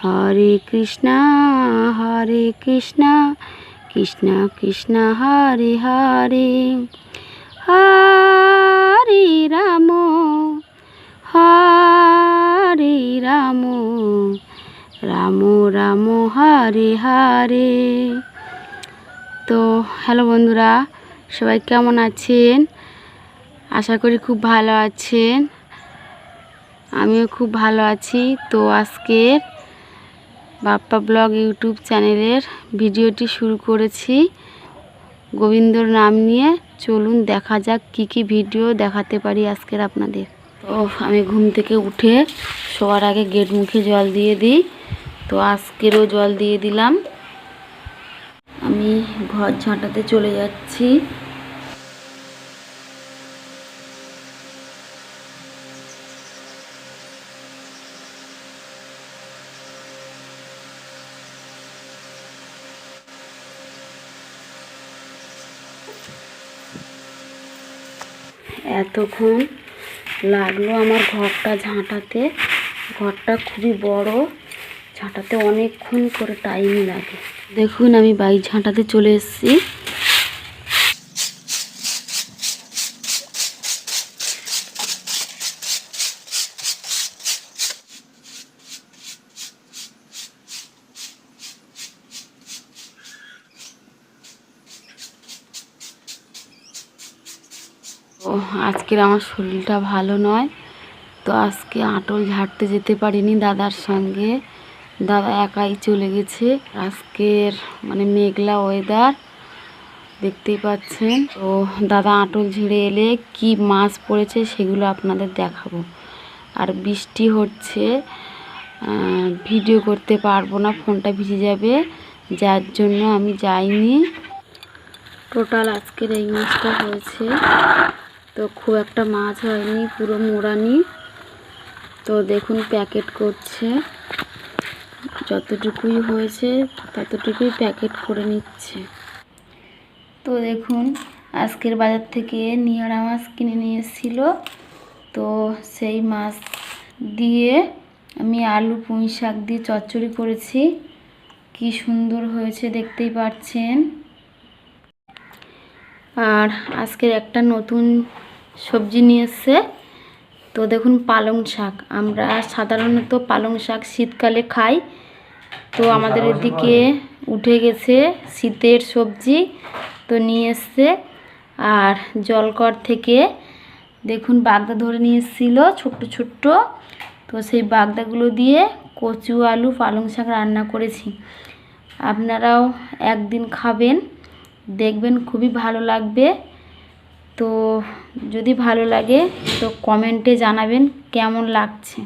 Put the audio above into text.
হরে কৃষ্ণা কৃষ্ণ কৃষ্ণ হরে হরে, হরে রাম রাম রাম হরে হরে। তো হ্যালো বন্ধুরা, সবাই কেমন আছেন? আশা করি খুব ভালো আছেন। আমিও খুব ভালো আছি। তো আজকের বাপ্পা ব্লগ ইউটিউব চ্যানেলের ভিডিওটি শুরু করেছি গোবিন্দর নাম নিয়ে। চলুন দেখা যাক কি কি ভিডিও দেখাতে পারি আজকের আপনাদের। তো আমি ঘুম থেকে উঠে শোয়ার আগে গেট মুখে জল দিয়ে দিই। তো আজকেরও জল দিয়ে দিলাম। আমি ঘর ঝাঁটাতে চলে যাচ্ছি। এতক্ষণ লাগলো আমার ঘরটা ঝাঁটাতে। ঘরটা খুবই বড়, ঝাঁটাতে অনেকক্ষণ করে টাইম লাগে। দেখুন আমি বাইক ঝাঁটাতে চলে এসেছি। ও আজকের আমার শরীরটা ভালো নয়, তো আজকে আঁটল ঝাড়তে যেতে পারিনি দাদার সঙ্গে। দাদা একাই চলে গেছে। আজকের মেঘলা ওয়েদার দেখতেই পাচ্ছেন। তো দাদা আঁটল ঝেড়ে এলে কি মাছ পড়েছে সেগুলো আপনাদের দেখাবো। আর বৃষ্টি হচ্ছে, ভিডিও করতে পারবো না, ফোনটা ভিজে যাবে, যার জন্য আমি যাইনি। টোটাল আজকের এই মাছটা হয়েছে, তো খুব একটা মাছ হয়নি, পুরো মোড়ানি। তো দেখুন প্যাকেট করছে, যতটুকুই হয়েছে ততটুকুই প্যাকেট করে নিচ্ছে। তো দেখুন আজকের বাজার থেকে নিয়ারা মাছ কিনে নিয়ে এসেছিল। তো সেই মাছ দিয়ে আমি আলু পুঁই শাক দিয়ে চচ্চড়ি করেছি। কি সুন্দর হয়েছে দেখতেই পাচ্ছেন। আর আজকের একটা নতুন সবজি নিয়ে এসছে। তো দেখুন পালং শাক। আমরা সাধারণত পালং শাক শীতকালে খাই, তো আমাদের এদিকে উঠে গেছে শীতের সবজি, তো নিয়ে এসছে। আর জলকর থেকে দেখুন বাগদা ধরে নিয়ে এসেছিলো ছোট্ট ছোট্ট। তো সেই বাগদাগুলো দিয়ে কচু আলু পালং শাক রান্না করেছি। আপনারাও একদিন খাবেন, দেখবেন খুবই ভালো লাগবে। তো যদি ভালো লাগে তো কমেন্টে জানাবেন কেমন লাগছে।